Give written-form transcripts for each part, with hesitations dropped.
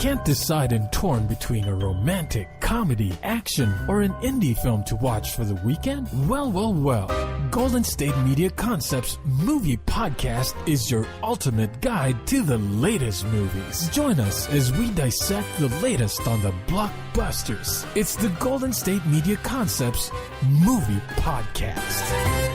Can't decide and torn between a romantic, comedy, action, or an indie film to watch for the weekend? Well. Golden State Media Concepts Movie Podcast is your ultimate guide to the latest movies. Join us as we dissect the latest on the blockbusters. It's the Golden State Media Concepts Movie Podcast.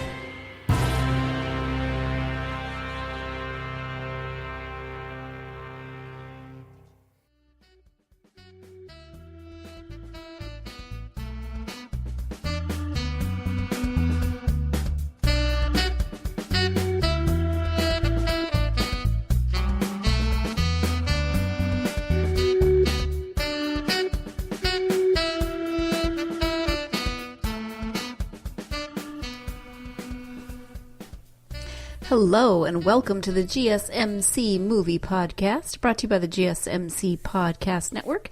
Hello and welcome to the GSMC Movie Podcast, brought to you by the GSMC Podcast Network.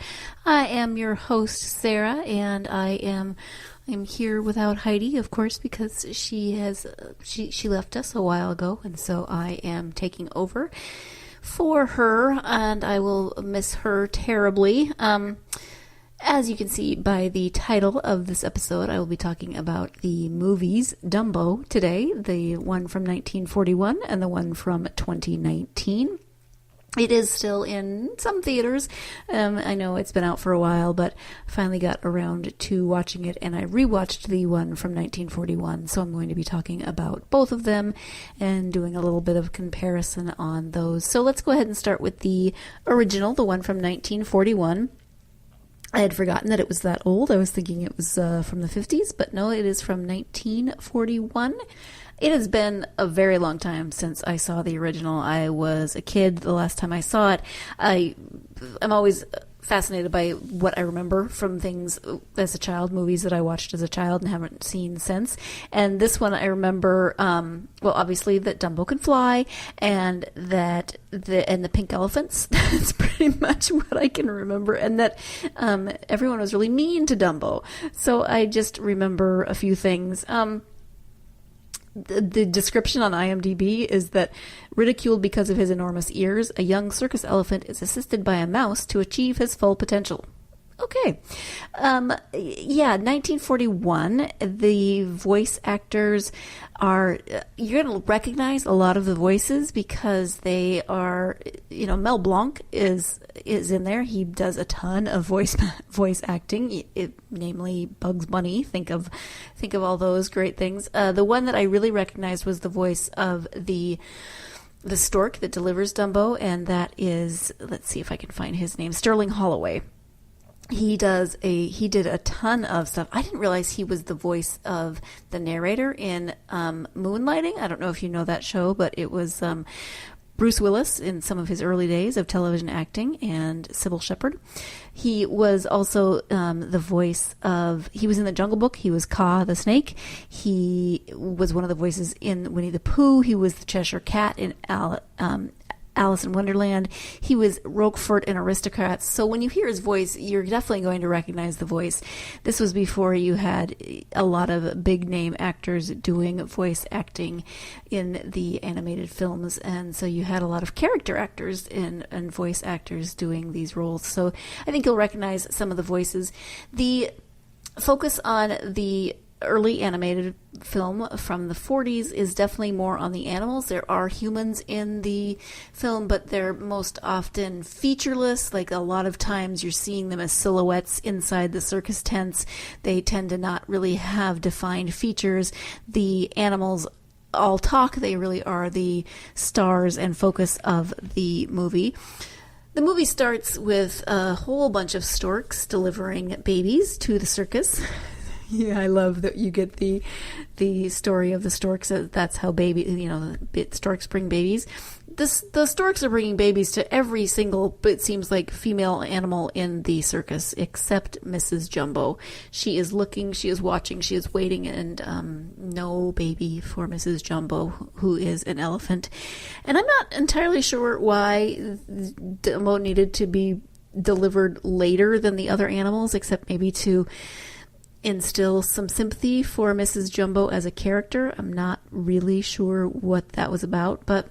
I am your host, Sarah, and I'm here without Heidi, of course, because she left us a while ago, and so I am taking over for her, and I will miss her terribly. As you can see by the title of this episode, I will be talking about the movies Dumbo today, the one from 1941 and the one from 2019. It is still in some theaters. I know it's been out for a while, but finally got around to watching it, and I rewatched the one from 1941, so I'm going to be talking about both of them and doing a little bit of comparison on those. So let's go ahead and start with the original, the one from 1941. I had forgotten that it was that old. I was thinking it was from the 50s, but no, it is from 1941. It has been a very long time since I saw the original. I was a kid the last time I saw it. I'm always fascinated by what I remember from things as a child, movies that I watched as a child and haven't seen since. And this one I remember, obviously that Dumbo can fly and that the pink elephants. That's pretty much what I can remember. And that everyone was really mean to Dumbo. So I just remember a few things. The description on IMDb is that ridiculed because of his enormous ears, a young circus elephant is assisted by a mouse to achieve his full potential. Okay. 1941, the voice actors are, you're going to recognize a lot of the voices because they are, Mel Blanc is in there. He does a ton of voice acting, namely Bugs Bunny. Think of all those great things. The one that I really recognized was the voice of the stork that delivers Dumbo, and that is, let's see if I can find his name, Sterling Holloway. He did a ton of stuff. I didn't realize he was the voice of the narrator in Moonlighting. I don't know if you know that show, but it was Bruce Willis in some of his early days of television acting, and Sybil Shepherd. He was also the voice of, he was in The Jungle Book. He was Kaa the snake. He was one of the voices in Winnie the Pooh. He was the Cheshire Cat in Alice in Wonderland. He was Roquefort in Aristocrats. So when you hear his voice, you're definitely going to recognize the voice. This was before you had a lot of big name actors doing voice acting in the animated films. And so you had a lot of character actors and voice actors doing these roles. So I think you'll recognize some of the voices. The focus on the early animated film from the 40s is definitely more on the animals. There are humans in the film, but they're most often featureless. Like a lot of times you're seeing them as silhouettes inside the circus tents. They tend to not really have defined features. The animals all talk. They really are the stars and focus of the movie. The movie starts with a whole bunch of storks delivering babies to the circus. Yeah, I love that you get the story of the storks. That's how storks bring babies. The storks are bringing babies to every single, it seems like, female animal in the circus, except Mrs. Jumbo. She is looking, she is watching, she is waiting, and no baby for Mrs. Jumbo, who is an elephant. And I'm not entirely sure why Dumbo needed to be delivered later than the other animals, except maybe to instill some sympathy for Mrs. Jumbo as a character. I'm not really sure what that was about, but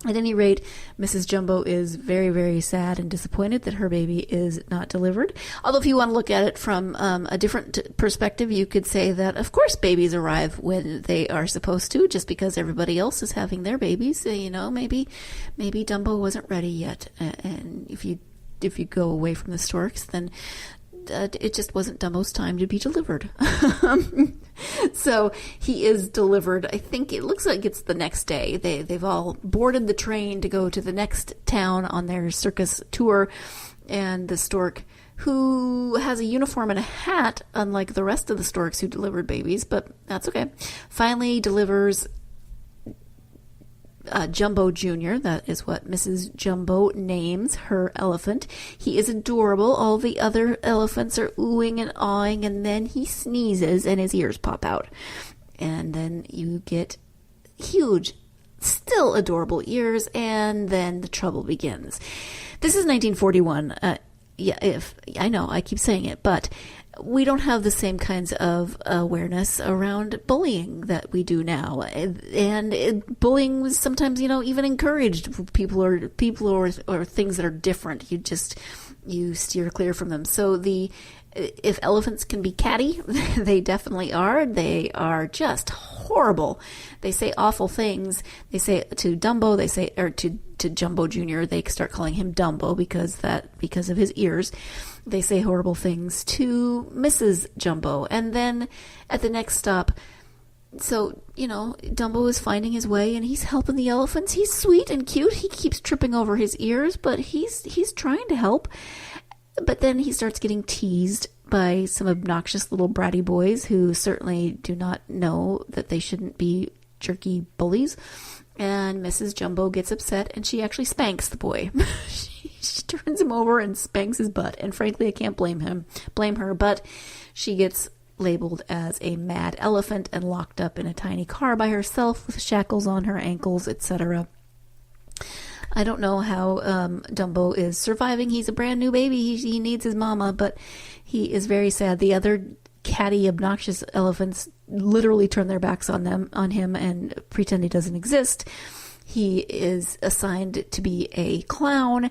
At any rate, Mrs. Jumbo is very, very sad and disappointed that her baby is not delivered. Although if you want to look at it from a different perspective, you could say that, of course, babies arrive when they are supposed to, just because everybody else is having their babies. Maybe Dumbo wasn't ready yet. And if you go away from the storks, then it just wasn't Dumbo's time to be delivered. So he is delivered. I think it looks like it's the next day. They've all boarded the train to go to the next town on their circus tour. And the stork, who has a uniform and a hat, unlike the rest of the storks who delivered babies, but that's okay, finally delivers Jumbo Jr., that is what Mrs. Jumbo names her elephant. He is adorable. All the other elephants are oohing and awing, and then he sneezes and his ears pop out. And then you get huge, still adorable ears, and then the trouble begins. This is 1941. I know, I keep saying it, but we don't have the same kinds of awareness around bullying that we do now, and bullying was sometimes, even encouraged. People or things that are different. You steer clear from them. So if elephants can be catty, they definitely are. They are just horrible. They say awful things. They say to Dumbo, to Jumbo Jr., they start calling him Dumbo because of his ears. They say horrible things to Mrs. Jumbo. And then at the next stop, so, Dumbo is finding his way and he's helping the elephants. He's sweet and cute. He keeps tripping over his ears, but he's trying to help. But then he starts getting teased by some obnoxious little bratty boys who certainly do not know that they shouldn't be jerky bullies. And Mrs. Jumbo gets upset and she actually spanks the boy. She turns him over and spanks his butt. And frankly, I can't blame her, but she gets labeled as a mad elephant and locked up in a tiny car by herself with shackles on her ankles, etc. I don't know how Dumbo is surviving. He's a brand new baby. He needs his mama, but he is very sad. The other catty, obnoxious elephants literally turn their backs on him and pretend he doesn't exist. He is assigned to be a clown,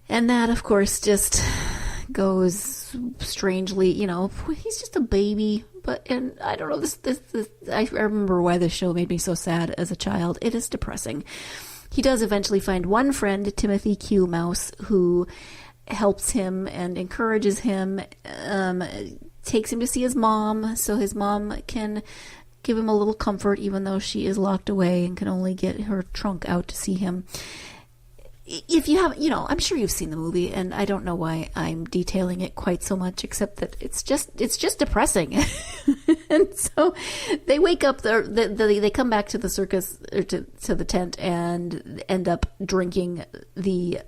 and that, of course, just goes strangely. He's just a baby. And I don't know. This I remember why this show made me so sad as a child. It is depressing. He does eventually find one friend, Timothy Q. Mouse, who helps him and encourages him, takes him to see his mom, so his mom can give him a little comfort, even though she is locked away and can only get her trunk out to see him. If you haven't, I'm sure you've seen the movie, and I don't know why I'm detailing it quite so much, except that it's just depressing. And so they wake up, they come back to the circus, or to the tent, and end up drinking the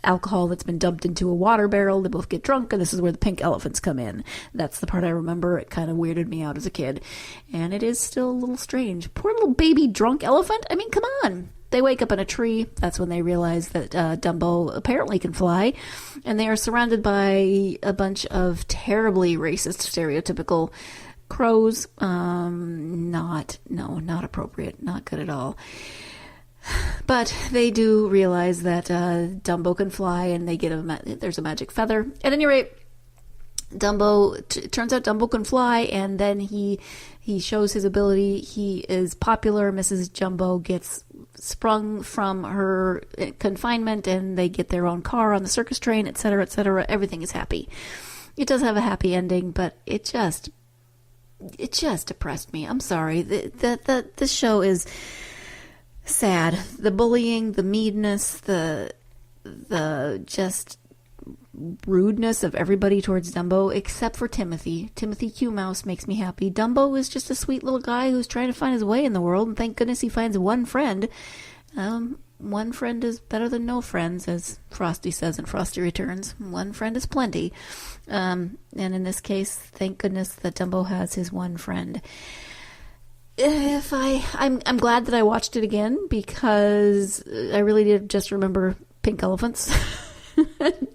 alcohol that's been dumped into a water barrel. They both get drunk, and this is where the pink elephants come in. That's the part I remember. It kind of weirded me out as a kid, and it is still a little strange. Poor little baby drunk elephant. I mean, come on. They wake up in a tree. That's when they realize that Dumbo apparently can fly. And they are surrounded by a bunch of terribly racist, stereotypical crows. Not appropriate. Not good at all. But they do realize that Dumbo can fly, and they get there's a magic feather. At any rate, turns out Dumbo can fly, and then he shows his ability. He is popular. Mrs. Jumbo gets sprung from her confinement, and they get their own car on the circus train, etc., etc. Everything is happy. It does have a happy ending, but it just depressed me. I'm sorry. This show is sad. The bullying, the meanness, the just rudeness of everybody towards Dumbo, except for Timothy. Timothy Q. Mouse makes me happy. Dumbo is just a sweet little guy who's trying to find his way in the world, and thank goodness he finds one friend. One friend is better than no friends, as Frosty says in Frosty Returns. One friend is plenty. And in this case, thank goodness that Dumbo has his one friend. I'm glad that I watched it again, because I really did just remember pink elephants.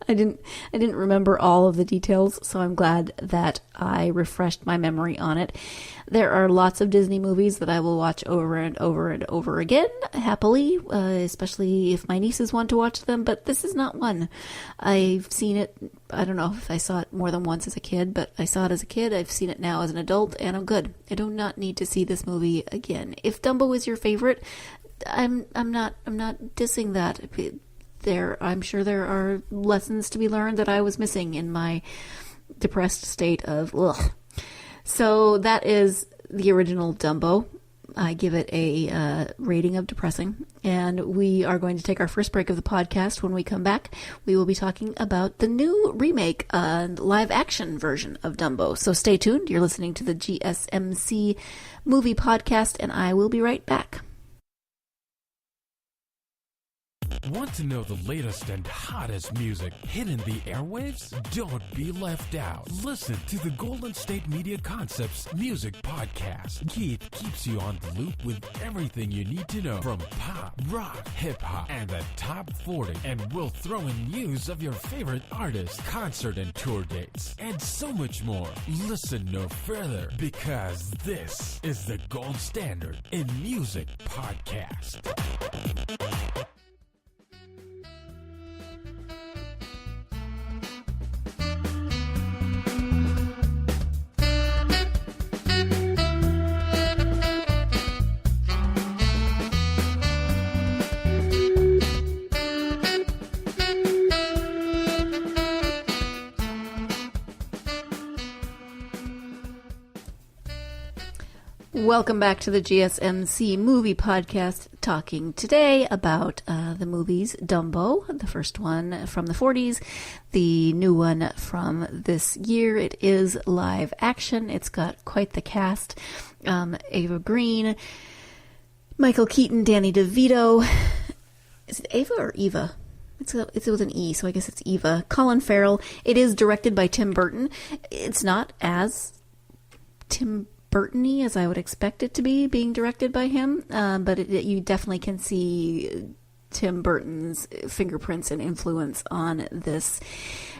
I didn't remember all of the details, so I'm glad that I refreshed my memory on it. There are lots of Disney movies that I will watch over and over and over again, happily, especially if my nieces want to watch them, but this is not one. I've seen it, I don't know if I saw it more than once as a kid, but I saw it as a kid, I've seen it now as an adult, and I'm good. I do not need to see this movie again. If Dumbo is your favorite, I'm not dissing that. I'm sure there are lessons to be learned that I was missing in my depressed state of ugh. So that is the original Dumbo. I give it a rating of depressing. And we are going to take our first break of the podcast. When we come back, we will be talking about the new remake and live action version of Dumbo. So stay tuned. You're listening to the GSMC movie podcast, and I will be right back. Want to know the latest and hottest music hitting the airwaves? Don't be left out. Listen to the Golden State Media Concepts Music Podcast. Keith keeps you on the loop with everything you need to know from pop, rock, hip-hop, and the top 40. And we'll throw in news of your favorite artists, concert and tour dates, and so much more. Listen no further, because this is the gold standard in music podcast. Welcome back to the GSMC movie podcast, talking today about the movies Dumbo, the first one from the 40s, the new one from this year. It is live action. It's got quite the cast. Ava Green, Michael Keaton, Danny DeVito. Is it Ava or Eva? It's with an E, so I guess it's Eva. Colin Farrell. It is directed by Tim Burton. It's not as Tim Burton-y as I would expect it to be, being directed by him, but you definitely can see Tim Burton's fingerprints and influence on this.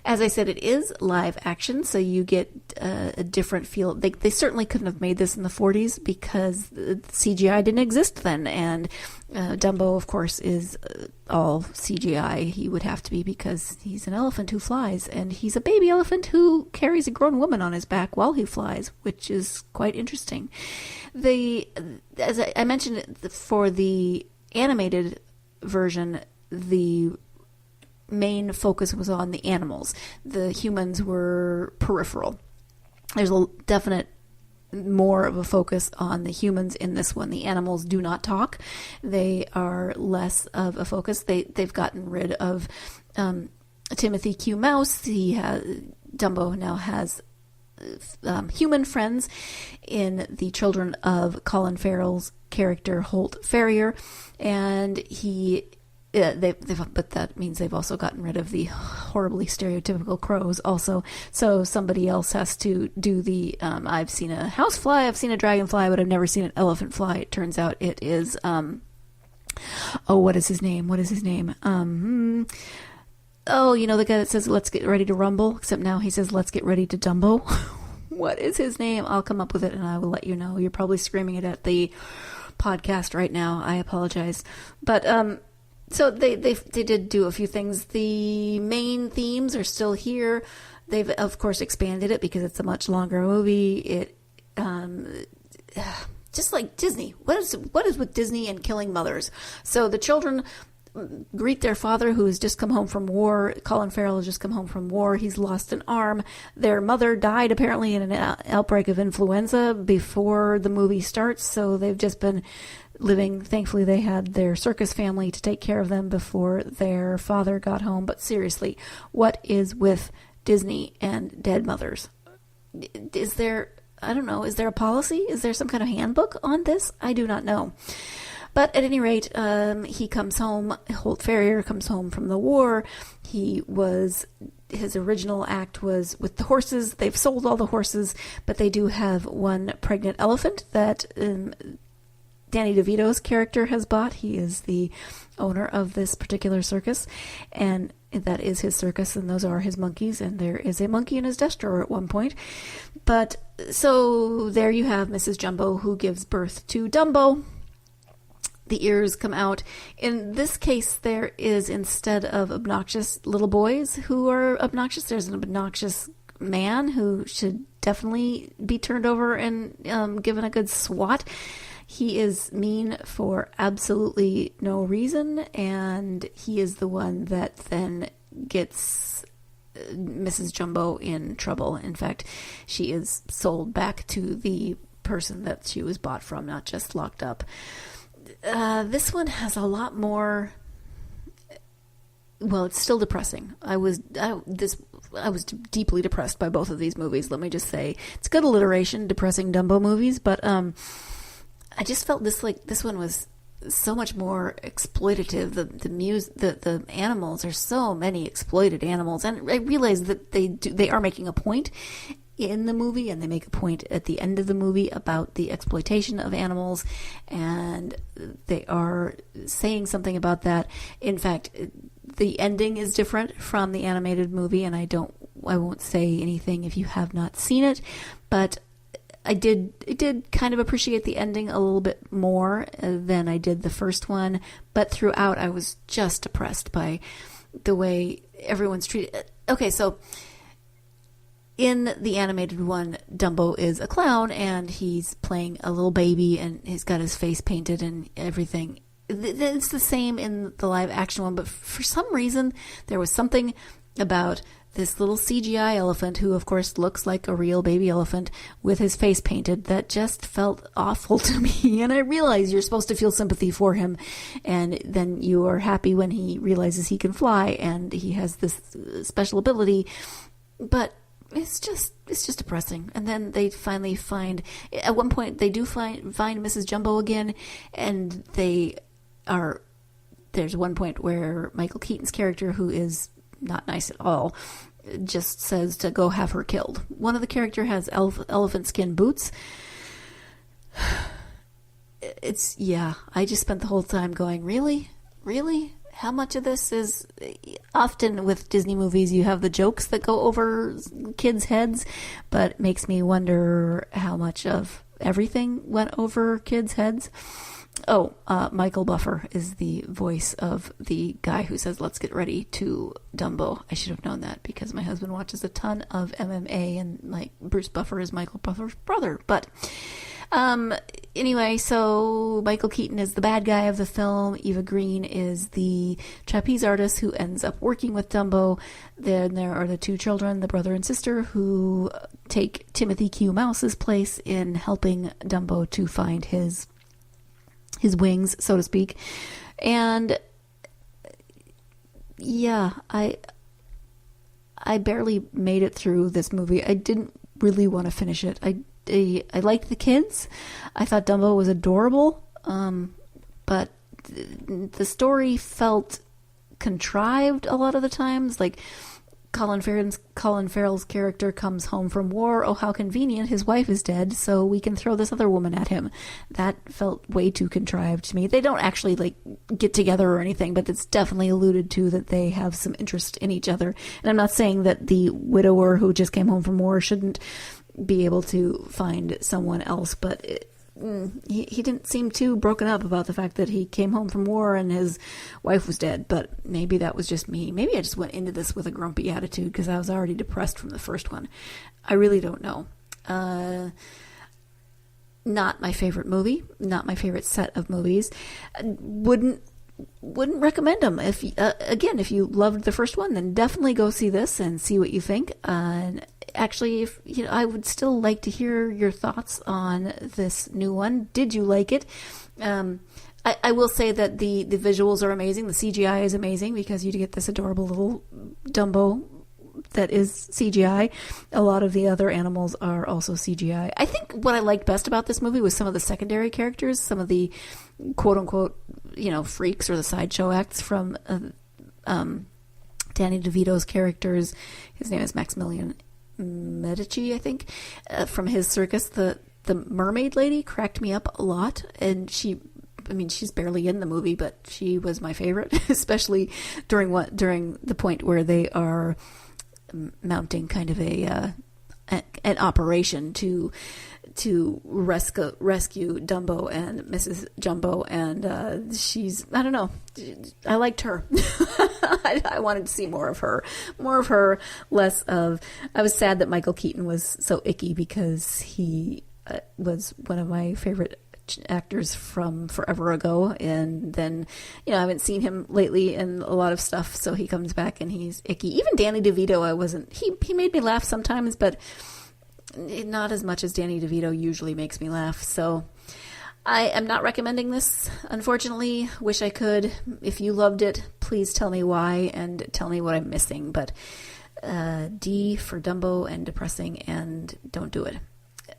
As I said, it is live action, so you get a different feel. They certainly couldn't have made this in the 40s because CGI didn't exist then, and Dumbo, of course, is all CGI. He would have to be because he's an elephant who flies, and he's a baby elephant who carries a grown woman on his back while he flies, which is quite interesting. As I mentioned, for the animated version, the main focus was on the animals. The humans were peripheral. There's a definite more of a focus on the humans in this one. The animals do not talk. They are less of a focus. They've gotten rid of Timothy Q. Mouse. Dumbo now has human friends in the children of Colin Farrell's character Holt Ferrier, and but that means they've also gotten rid of the horribly stereotypical crows also. So somebody else has to do the, I've seen a housefly, I've seen a dragonfly, but I've never seen an elephant fly. It turns out it is, what is his name? The guy that says, let's get ready to rumble, except now he says, let's get ready to Dumbo. What is his name? I'll come up with it and I will let you know. You're probably screaming it at the podcast right now. I apologize. But, so they did do a few things. The main themes are still here. They've of course expanded it because it's a much longer movie. It just like Disney. What is with Disney and killing mothers? So the children greet their father, who has just come home from war. Colin Farrell has just come home from war. He's lost an arm. Their mother died apparently in an outbreak of influenza before the movie starts. So they've just been living. Thankfully, they had their circus family to take care of them before their father got home. But seriously, what is with Disney and dead mothers? Is there a policy? Is there some kind of handbook on this? I do not know. But at any rate, he comes home. Holt Ferrier comes home from the war. His original act was with the horses. They've sold all the horses, but they do have one pregnant elephant that Danny DeVito's character has bought. He is the owner of this particular circus, and that is his circus, and those are his monkeys, and there is a monkey in his desk drawer at one point. But so there you have Mrs. Jumbo, who gives birth to Dumbo. The ears come out. In this case, there is, instead of obnoxious little boys who are obnoxious, there's an obnoxious man who should definitely be turned over and given a good swat. He is mean for absolutely no reason, and he is the one that then gets Mrs. Jumbo in trouble. In fact, she is sold back to the person that she was bought from, not just locked up. This one has a lot more. Well, it's still depressing. I was deeply depressed by both of these movies. Let me just say, it's good alliteration, depressing Dumbo movies, but I just felt this one was so much more exploitative. The animals, there's so many exploited animals, and I realize that they are making a point in the movie, and they make a point at the end of the movie about the exploitation of animals, and they are saying something about that. In fact, the ending is different from the animated movie, and I won't say anything if you have not seen it, but I did kind of appreciate the ending a little bit more than I did the first one, but throughout I was just depressed by the way everyone's treated. Okay, so in the animated one, Dumbo is a clown, and he's playing a little baby, and he's got his face painted and everything. It's the same in the live action one, but for some reason, there was something about this little CGI elephant, who of course looks like a real baby elephant with his face painted, that just felt awful to me. And I realize you're supposed to feel sympathy for him, and then you are happy when he realizes he can fly and he has this special ability, but it's just depressing. And then they finally find, at one point they do find Mrs. Jumbo again, and there's one point where Michael Keaton's character, who is not nice at all, just says to go have her killed. One of the character has elephant skin boots. I just spent the whole time going, really? How much of this is... Often with Disney movies, you have the jokes that go over kids' heads, but it makes me wonder how much of everything went over kids' heads. Michael Buffer is the voice of the guy who says, "Let's get ready" to Dumbo. I should have known that because my husband watches a ton of MMA, and Bruce Buffer is Michael Buffer's brother. But anyway, so Michael Keaton is the bad guy of the film. Eva Green is the trapeze artist who ends up working with Dumbo. Then there are the two children, the brother and sister, who take Timothy Q. Mouse's place in helping Dumbo to find his wings, so to speak. And yeah, I barely made it through this movie. I didn't really want to finish it. I liked the kids. I thought Dumbo was adorable, but the story felt contrived a lot of the times. Like Colin Farrell's character comes home from war. Oh, how convenient. His wife is dead, so we can throw this other woman at him. That felt way too contrived to me. They don't actually get together or anything, but it's definitely alluded to that they have some interest in each other. And I'm not saying that the widower who just came home from war shouldn't be able to find someone else, but he didn't seem too broken up about the fact that he came home from war and his wife was dead. But maybe that was just me. Maybe I just went into this with a grumpy attitude because I was already depressed from the first one. I really don't know. Not my favorite movie. Not my favorite set of movies. Wouldn't recommend them. If you loved the first one, then definitely go see this and see what you think. Actually, I would still like to hear your thoughts on this new one. Did you like it? I will say that the visuals are amazing. The CGI is amazing because you get this adorable little Dumbo that is CGI. A lot of the other animals are also CGI. I think what I liked best about this movie was some of the secondary characters, some of the quote-unquote, freaks or the sideshow acts from Danny DeVito's characters. His name is Maximilian Medici, I think, from his circus. The mermaid lady cracked me up a lot, and she I mean, she's barely in the movie, but she was my favorite, especially during the point where they are mounting kind of an operation to rescue Dumbo and Mrs. Jumbo, and she's, I don't know, I liked her. I wanted to see more of her, less of. I was sad that Michael Keaton was so icky because he was one of my favorite actors from forever ago, and then I haven't seen him lately in a lot of stuff, so he comes back and he's icky. Even Danny DeVito, he made me laugh sometimes, but not as much as Danny DeVito usually makes me laugh. So I am not recommending this, unfortunately. Wish I could. If you loved it, please tell me why and tell me what I'm missing, but D for Dumbo and depressing, and don't do it.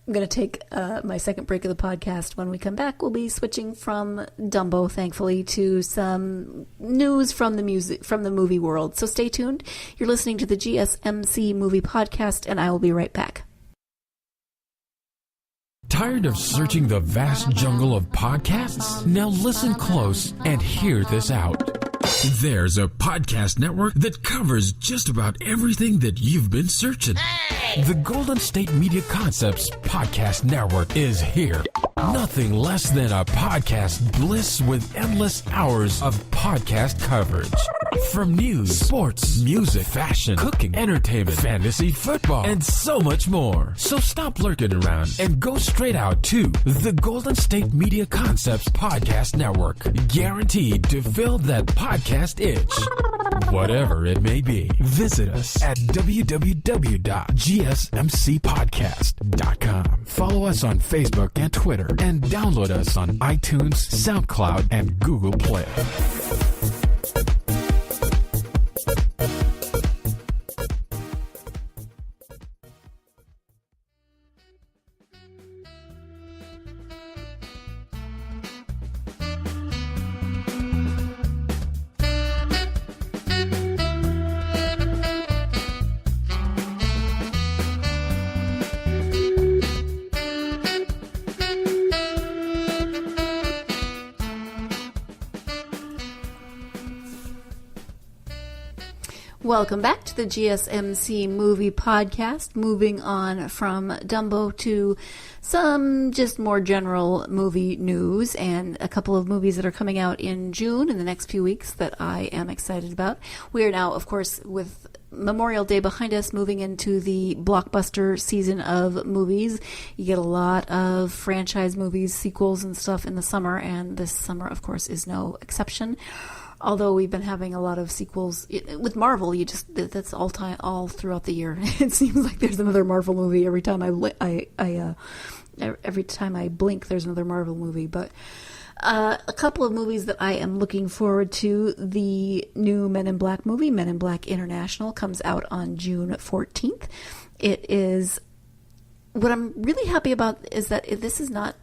I'm going to take my second break of the podcast. When we come back, we'll be switching from Dumbo, thankfully, to some news from the movie world. So stay tuned. You're listening to the GSMC Movie Podcast, and I will be right back. Tired of searching the vast jungle of podcasts? Now listen close and hear this out. There's a podcast network that covers just about everything that you've been searching. Hey! The Golden State Media Concepts Podcast Network is here. Nothing less than a podcast bliss with endless hours of podcast coverage. From news, sports, music, fashion, cooking, entertainment, fantasy, football, and so much more. So stop lurking around and go straight out to the Golden State Media Concepts Podcast Network. Guaranteed to fill that podcast itch. Whatever it may be. Visit us at www.gsmcpodcast.com. Follow us on Facebook and Twitter, and download us on iTunes, SoundCloud, and Google Play. Welcome back to the GSMC Movie Podcast. Moving on from Dumbo to some just more general movie news and a couple of movies that are coming out in June in the next few weeks that I am excited about. We are now, of course, with Memorial Day behind us, moving into the blockbuster season of movies. You get a lot of franchise movies, sequels and stuff in the summer, and this summer, of course, is no exception. Although we've been having a lot of sequels with Marvel, that's all throughout the year. It seems like there's another Marvel movie every time every time I blink. There's another Marvel movie. But a couple of movies that I am looking forward to. The new Men in Black movie, Men in Black International, comes out on June 14th. It is, what I'm really happy about is that this is not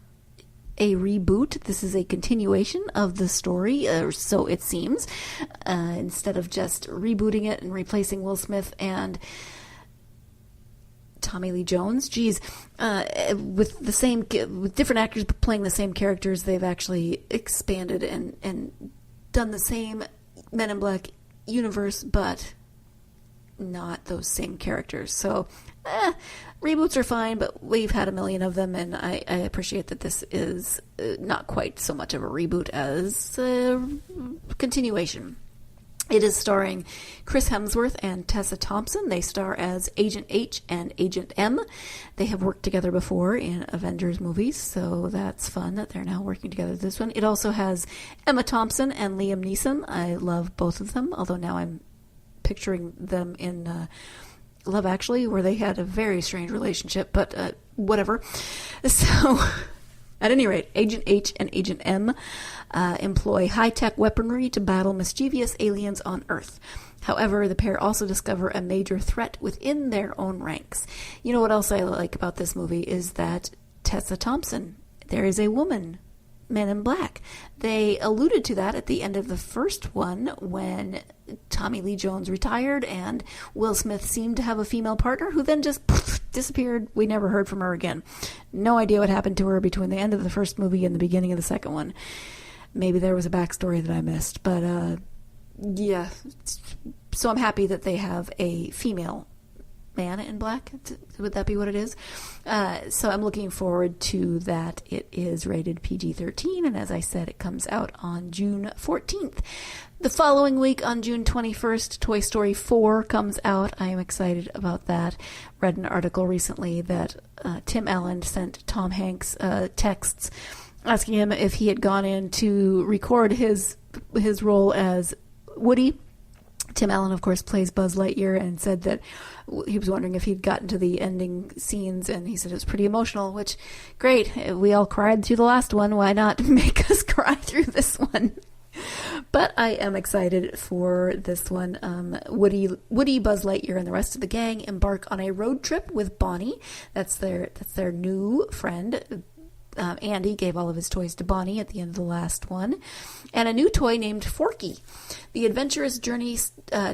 a reboot. This is a continuation of the story, or so it seems. Instead of just rebooting it and replacing Will Smith and Tommy Lee Jones, with different actors playing the same characters, they've actually expanded and done the same Men in Black universe, but not those same characters. So reboots are fine, but we've had a million of them, and I appreciate that this is not quite so much of a reboot as a continuation. It is starring Chris Hemsworth and Tessa Thompson. They star as Agent H and Agent M. They have worked together before in Avengers movies, so that's fun that they're now working together this one. It also has Emma Thompson and Liam Neeson. I love both of them, although now I'm picturing them in Love Actually, where they had a very strange relationship, but whatever. So, at any rate, Agent H and Agent M employ high-tech weaponry to battle mischievous aliens on Earth. However, the pair also discover a major threat within their own ranks. You know what else I like about this movie is that Tessa Thompson, there is a woman, Men in Black. They alluded to that at the end of the first one when Tommy Lee Jones retired and Will Smith seemed to have a female partner who then just disappeared. We never heard from her again. No idea what happened to her between the end of the first movie and the beginning of the second one. maybe there was a backstory that I missed, but yeah. So I'm happy that they have a female man in black. Would that be what it is? So I'm looking forward to that. It is rated PG-13, and as I said, it comes out on June 14th. The following week, on June 21st, Toy Story 4 comes out. I am excited about that. Read an article recently that Tim Allen sent Tom Hanks texts asking him if he had gone in to record his role as Woody. Tim Allen, of course, plays Buzz Lightyear, and said that he was wondering if he'd gotten to the ending scenes, and he said it was pretty emotional, which, great. We all cried through the last one. Why not make us cry through this one? But I am excited for this one. Woody, Buzz Lightyear, and the rest of the gang embark on a road trip with Bonnie. That's their new friend. Andy gave all of his toys to Bonnie at the end of the last one. And a new toy named Forky. The adventurous journey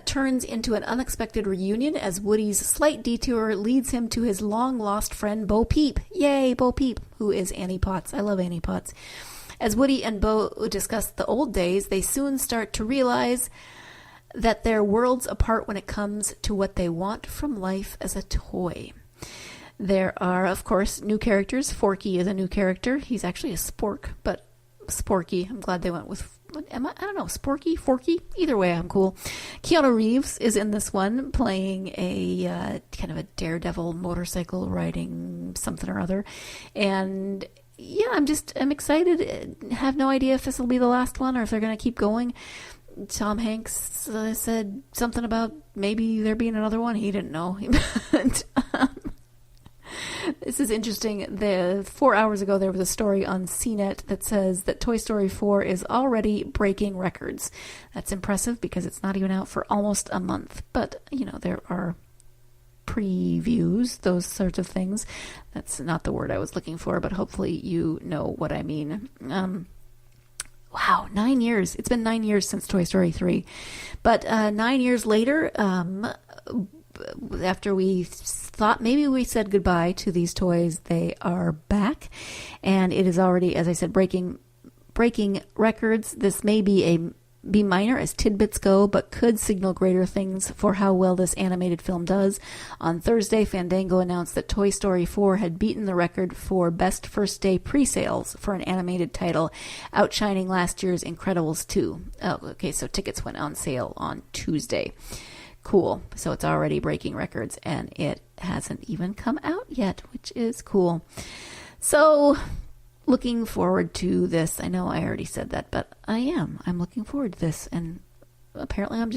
turns into an unexpected reunion as Woody's slight detour leads him to his long-lost friend Bo Peep. Yay, Bo Peep, who is Annie Potts. I love Annie Potts. As Woody and Bo discuss the old days, they soon start to realize that they're worlds apart when it comes to what they want from life as a toy. There are, of course, new characters. Forky is a new character. He's actually a spork, but Sporky. I'm glad they went with, I don't know, Sporky, Forky? Either way, I'm cool. Keanu Reeves is in this one, playing a kind of a daredevil motorcycle riding something or other. And yeah, I'm excited. I have no idea if this will be the last one or if they're going to keep going. Tom Hanks said something about maybe there being another one. He didn't know. This is interesting. 4 hours ago, there was a story on CNET that says that Toy Story 4 is already breaking records. That's impressive because it's not even out for almost a month. But, there are previews, those sorts of things. That's not the word I was looking for, but hopefully you know what I mean. Wow, 9 years. It's been 9 years since Toy Story 3. But 9 years later, after we thought maybe we said goodbye to these toys, they are back, and it is already, as I said, breaking records. This may be a B minor as tidbits go, but could signal greater things for how well this animated film does. On Thursday, Fandango announced that Toy Story 4 had beaten the record for best first day pre-sales for an animated title, outshining last year's Incredibles 2. Oh, okay, so tickets went on sale on Tuesday. Cool. So it's already breaking records, and it hasn't even come out yet, which is cool. So looking forward to this. I know I already said that, but I'm looking forward to this, and apparently I'm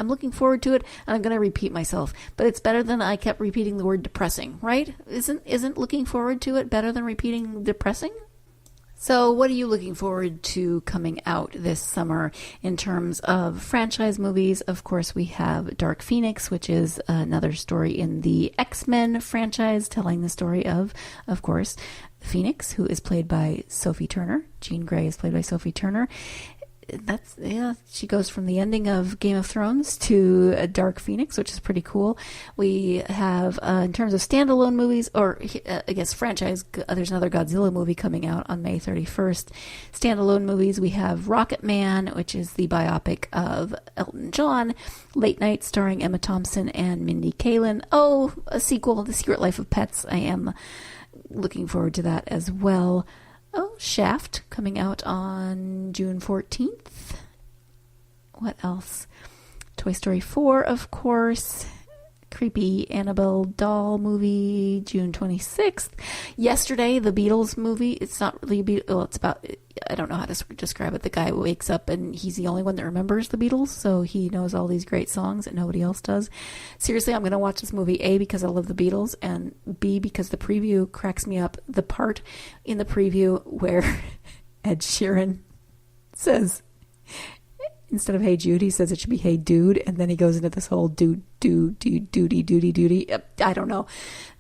looking forward to it, and I'm going to repeat myself, but it's better than I kept repeating the word depressing, right? Isn't looking forward to it better than repeating depressing? So what are you looking forward to coming out this summer in terms of franchise movies? Of course, we have Dark Phoenix, which is another story in the X-Men franchise, telling the story of course, Phoenix, who is played by Sophie Turner. Jean Grey is played by Sophie Turner. She goes from the ending of Game of Thrones to a Dark Phoenix, which is pretty cool. We have, in terms of standalone movies, or I guess franchise, there's another Godzilla movie coming out on May 31st. Standalone movies, we have Rocket Man, which is the biopic of Elton John. Late Night, starring Emma Thompson and Mindy Kaling. Oh, a sequel, The Secret Life of Pets. I am looking forward to that as well. Oh, Shaft, coming out on June 14th. What else? Toy Story 4, of course. Creepy Annabelle doll movie, June 26th. Yesterday, the Beatles movie. It's not really it's about, I don't know how to describe it. The guy wakes up and he's the only one that remembers the Beatles, so he knows all these great songs that nobody else does. Seriously, I'm going to watch this movie, A, because I love the Beatles, and B, because the preview cracks me up. The part in the preview where Ed Sheeran says, instead of Hey Jude, he says it should be Hey Dude, and then he goes into this whole duty. I don't know.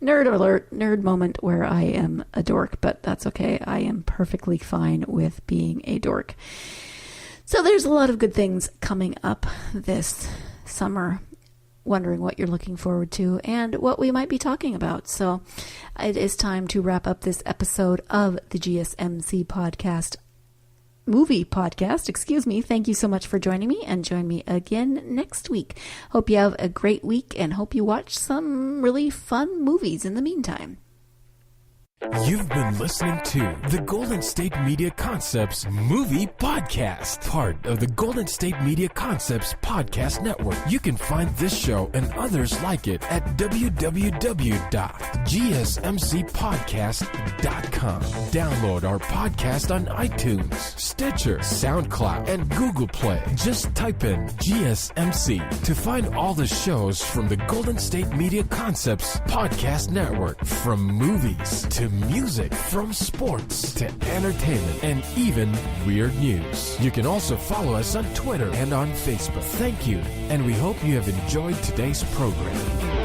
Nerd alert, nerd moment where I am a dork, but that's okay. I am perfectly fine with being a dork. So there's a lot of good things coming up this summer. Wondering what you're looking forward to and what we might be talking about. So it is time to wrap up this episode of the GSMC podcast. movie podcast, excuse me. Thank you so much for joining me, and join me again next week. Hope you have a great week, and hope you watch some really fun movies in the meantime. You've been listening to the Golden State Media Concepts Movie Podcast, part of the Golden State Media Concepts Podcast Network. You can find this show and others like it at www.gsmcpodcast.com. Download our podcast on iTunes, Stitcher, SoundCloud, and Google Play. Just type in GSMC to find all the shows from the Golden State Media Concepts Podcast Network, from movies to music, from sports to entertainment, and even weird news. You can also follow us on Twitter and on Facebook. Thank you, and we hope you have enjoyed today's program.